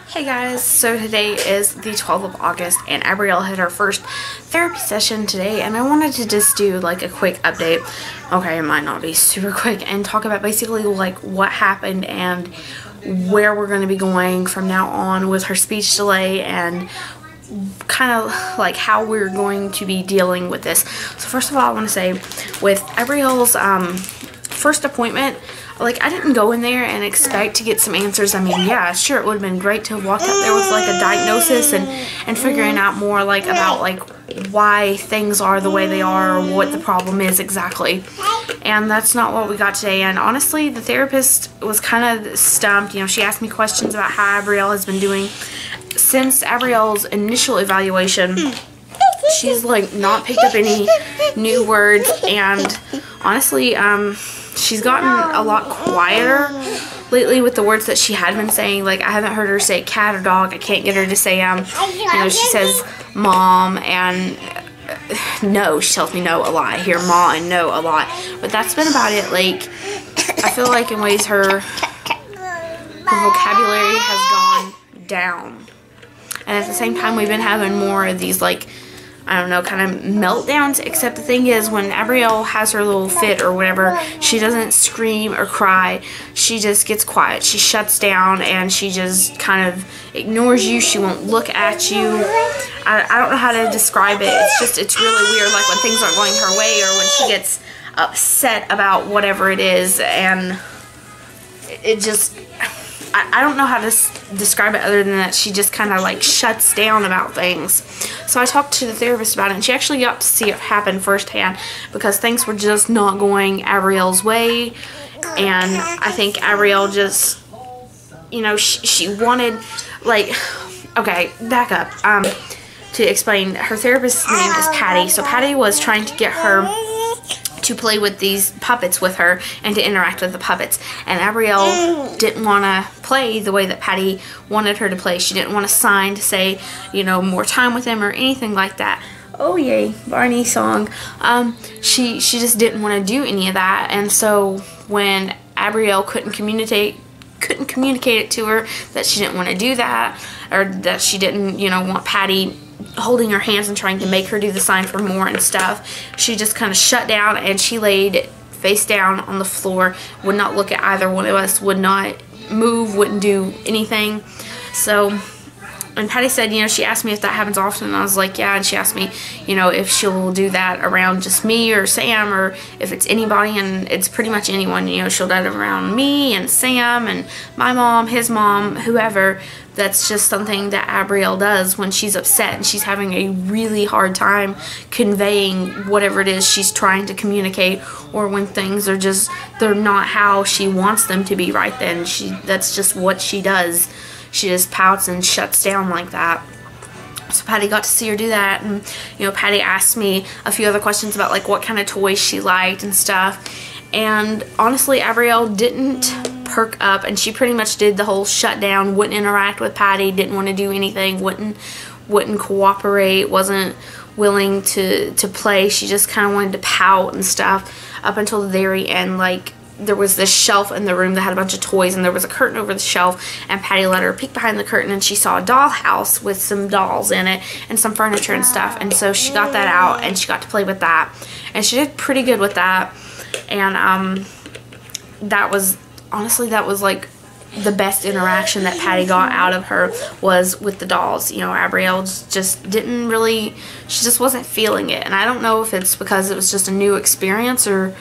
Hey guys, so today is the 12th of August and Abrielle had her first therapy session today, and I wanted to just do like a quick update. Okay, it might not be super quick, and talk about basically like what happened and where we're going to be going from now on with her speech delay and kind of like how we're going to be dealing with this. So first of all, I want to say with Abrielle's first appointment, like, I didn't go in there and expect to get some answers. I mean, yeah, sure, it would have been great to have walked up there with like a diagnosis and figuring out more like about like why things are the way they are or what the problem is exactly. And that's not what we got today. And honestly, the therapist was kind of stumped. You know, she asked me questions about how Abrielle has been doing since Abrielle's initial evaluation. She's like not picked up any new words, and honestly, she's gotten a lot quieter lately with the words that she had been saying. Like, I haven't heard her say cat or dog. I can't get her to say, you know, she says mom and no. She tells me no a lot. I hear ma and no a lot. But that's been about it. Like, I feel like in ways her vocabulary has gone down. And at the same time, we've been having more of these, like, I don't know, kind of meltdowns, except the thing is when Abrielle has her little fit or whatever, she doesn't scream or cry. She just gets quiet. She shuts down and she just kind of ignores you. She won't look at you. I don't know how to describe it. It's really weird, like when things aren't going her way or when she gets upset about whatever it is, and it just... I don't know how to describe it other than that she just kind of like shuts down about things. So I talked to the therapist about it, and she actually got to see it happen firsthand because things were just not going Abrielle's way. And I think Abrielle just, you know, she wanted, like, okay, back up. To explain, her therapist's name is Patty. So Patty was trying to get her to play with these puppets with her and to interact with the puppets, and Abrielle didn't want to play the way that Patty wanted her to play. She didn't want to sign to say, you know, more time with them or anything like that. Oh yay, Barney song. She just didn't want to do any of that, and so when Abrielle couldn't communicate it to her that she didn't want to do that, or that she didn't, you know, want Patty holding her hands and trying to make her do the sign for more and stuff, she just kind of shut down and she laid face down on the floor, would not look at either one of us, would not move, wouldn't do anything. So, and Patty said, you know, she asked me if that happens often, and I was like, yeah. And she asked me, you know, if she'll do that around just me or Sam, or if it's anybody, and it's pretty much anyone. You know, she'll do it around me and Sam and my mom, his mom, whoever. That's just something that Abrielle does when she's upset and she's having a really hard time conveying whatever it is she's trying to communicate, or when things are just, they're not how she wants them to be right then. That's just what she does. She just pouts and shuts down like that. So Patty got to see her do that, and, you know, Patty asked me a few other questions about like what kind of toys she liked and stuff. And honestly, Abrielle didn't perk up, and she pretty much did the whole shut down, wouldn't interact with Patty, didn't want to do anything, wouldn't cooperate, wasn't willing to play. She just kind of wanted to pout and stuff up until the very end. Like, there was this shelf in the room that had a bunch of toys, and there was a curtain over the shelf, and Patty let her peek behind the curtain, and she saw a dollhouse with some dolls in it and some furniture and stuff, and so she got that out and she got to play with that, and she did pretty good with that. And that was, honestly, that was like the best interaction that Patty got out of her, was with the dolls. You know, Abrielle just didn't really, she just wasn't feeling it, and I don't know if it's because it was just a new experience or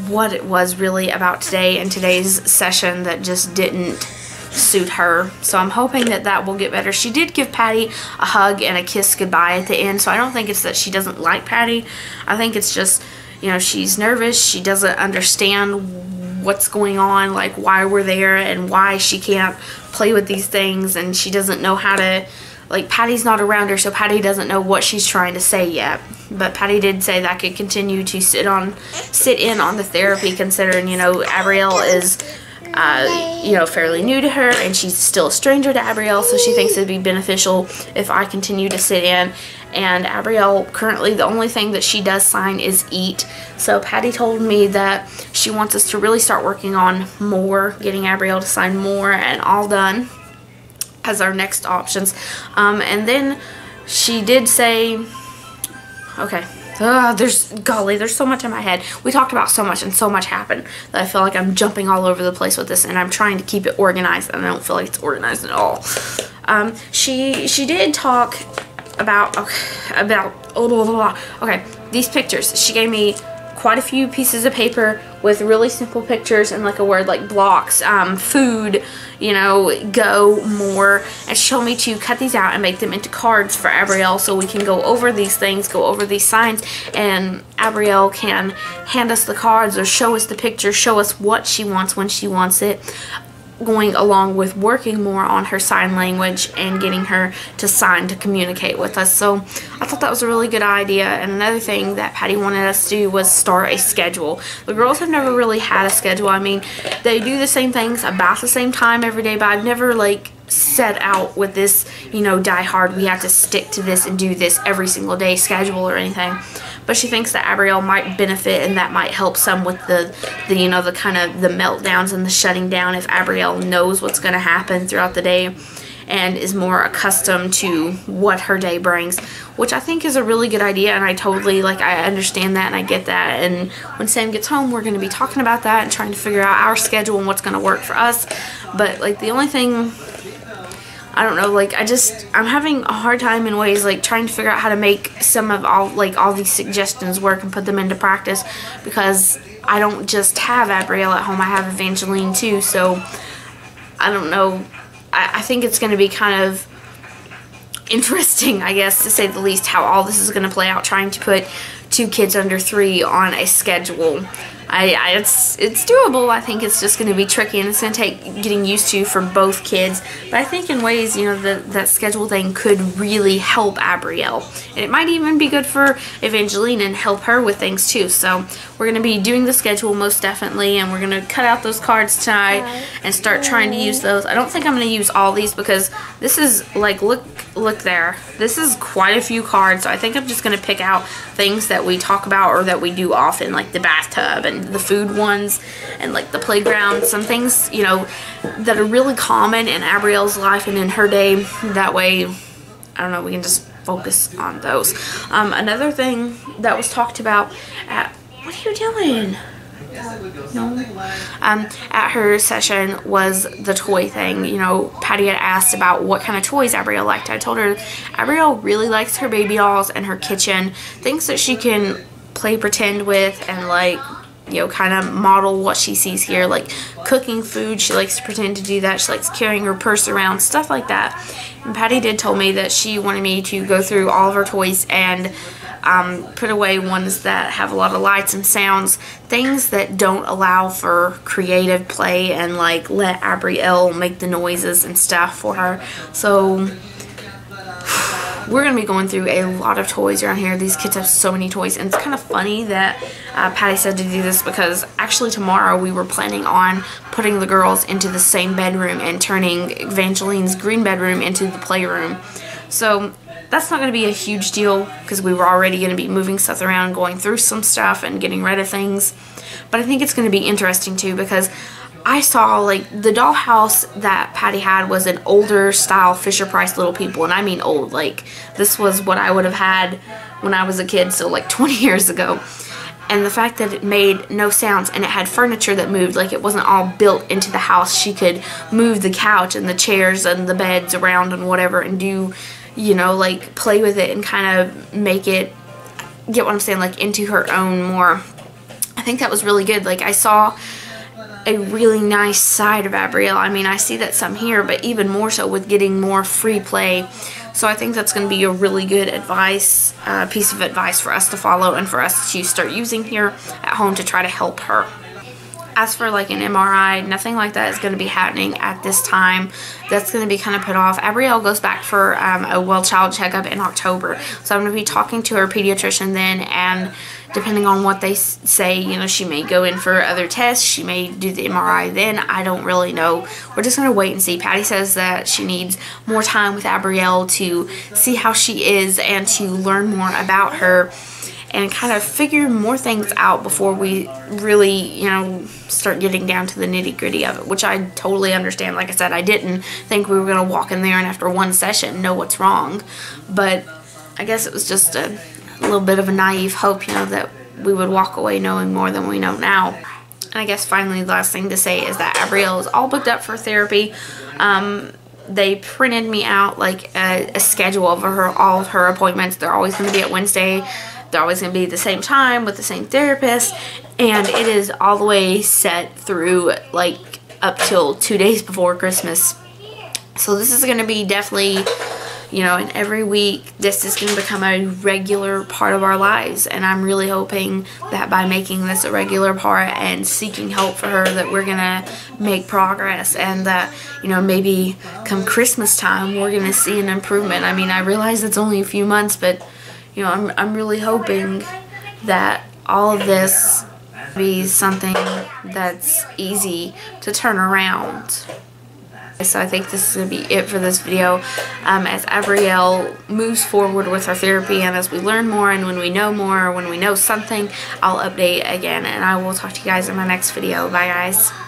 what it was really about today and today's session that just didn't suit her. So I'm hoping that that will get better. She did give Patty a hug and a kiss goodbye at the end, so I don't think it's that she doesn't like Patty. I think it's just, you know, she's nervous. She doesn't understand what's going on, like why we're there and why she can't play with these things, and she doesn't know how to, like, Patty's not around her, so Patty doesn't know what she's trying to say yet. But Patty did say that could continue to sit in on the therapy, considering, you know, Abrielle is you know, fairly new to her, and she's still a stranger to Abrielle, so she thinks it'd be beneficial if I continue to sit in. And Abrielle, currently, the only thing that she does sign is eat. So Patty told me that she wants us to really start working on more, getting Abrielle to sign more and all done. as our next options. And then she did say, okay, there's so much in my head. We talked about so much and so much happened that I feel like I'm jumping all over the place with this, and I'm trying to keep it organized, and I don't feel like it's organized at all. She did talk about these pictures. She gave me quite a few pieces of paper with really simple pictures and like a word like blocks, food, you know, go, more, and she told me to cut these out and make them into cards for Abrielle so we can go over these things, go over these signs, and Abrielle can hand us the cards or show us the picture, show us what she wants when she wants it, going along with working more on her sign language and getting her to sign to communicate with us. So I thought that was a really good idea. And another thing that Patty wanted us to do was start a schedule. The girls have never really had a schedule. I mean, they do the same things about the same time every day, but I've never like set out with this, you know, die hard, we have to stick to this and do this every single day schedule or anything. But she thinks that Abrielle might benefit, and that might help some with the you know, the kind of the meltdowns and the shutting down, if Abrielle knows what's going to happen throughout the day and is more accustomed to what her day brings, which I think is a really good idea. And I totally, like, I understand that and I get that. And when Sam gets home, we're going to be talking about that and trying to figure out our schedule and what's going to work for us. But like, the only thing, I don't know, like, I'm having a hard time in ways, like, trying to figure out how to make some of all these suggestions work and put them into practice, because I don't just have Abrielle at home, I have Evangeline too. So I don't know, I think it's going to be kind of interesting, I guess, to say the least, how all this is going to play out, trying to put 2 kids under 3 on a schedule. It's doable. I think it's just going to be tricky, and it's going to take getting used to for both kids. But I think in ways, you know, that schedule thing could really help Abrielle. And it might even be good for Evangeline and help her with things too. So we're going to be doing the schedule most definitely, and we're going to cut out those cards tonight and start trying to use those. I don't think I'm going to use all these, because this is like, look there. This is quite a few cards. So I think I'm just going to pick out things that we talk about or that we do often, like the bathtub and the food ones and like the playground, some things, you know, that are really common in Abrielle's life and in her day. That way, I don't know, we can just focus on those. Another thing that was talked about at, what are you doing? No. At her session was the toy thing. You know, Patty had asked about what kind of toys Abrielle liked. I told her Abrielle really likes her baby dolls and her kitchen, things that she can play pretend with and, like, you know, kind of model what she sees here, like cooking food. She likes to pretend to do that. She likes carrying her purse around, stuff like that. And Patty did tell me that she wanted me to go through all of her toys and put away ones that have a lot of lights and sounds, things that don't allow for creative play, and like let Abrielle make the noises and stuff for her. So we're going to be going through a lot of toys around here. These kids have so many toys, and it's kind of funny that Patty said to do this, because actually tomorrow we were planning on putting the girls into the same bedroom and turning Evangeline's green bedroom into the playroom. So that's not going to be a huge deal, because we were already going to be moving stuff around, going through some stuff and getting rid of things. But I think it's going to be interesting too, because I saw, like, the dollhouse that Patty had was an older style Fisher-Price Little People, and I mean old. Like, this was what I would have had when I was a kid, so like 20 years ago. And the fact that it made no sounds, and it had furniture that moved, like it wasn't all built into the house. She could move the couch and the chairs and the beds around and whatever, and do, you know, like, play with it and kind of make it, get what I'm saying, like, into her own more. I think that was really good. Like, I saw a really nice side of Abrielle. I mean, I see that some here, but even more so with getting more free play. So I think that's going to be a really good piece of advice for us to follow and for us to start using here at home to try to help her. As for like an MRI, nothing like that is going to be happening at this time. That's going to be kind of put off. Abrielle goes back for a well child checkup in October. So I'm going to be talking to her pediatrician then, and depending on what they say, you know, she may go in for other tests. She may do the MRI then. I don't really know. We're just going to wait and see. Patty says that she needs more time with Abrielle to see how she is and to learn more about her. and kind of figure more things out before we really, you know, start getting down to the nitty-gritty of it, which I totally understand. Like I said, I didn't think we were going to walk in there and after one session know what's wrong, but I guess it was just a little bit of a naive hope, you know, that we would walk away knowing more than we know now. And I guess finally the last thing to say is that Abrielle is all booked up for therapy. They printed me out like a schedule of all of her appointments. They're always going to be at Wednesday. They're always going to be the same time with the same therapist. And it is all the way set through like up till 2 days before Christmas. So this is going to be definitely, you know, and every week this is going to become a regular part of our lives, and I'm really hoping that by making this a regular part and seeking help for her that we're going to make progress, and that, you know, maybe come Christmas time we're going to see an improvement. I mean, I realize it's only a few months, but, you know, I'm really hoping that all of this be something that's easy to turn around. So I think this is going to be it for this video. As Abrielle moves forward with her therapy, and as we learn more, and when we know more, or when we know something, I'll update again, and I will talk to you guys in my next video. Bye guys.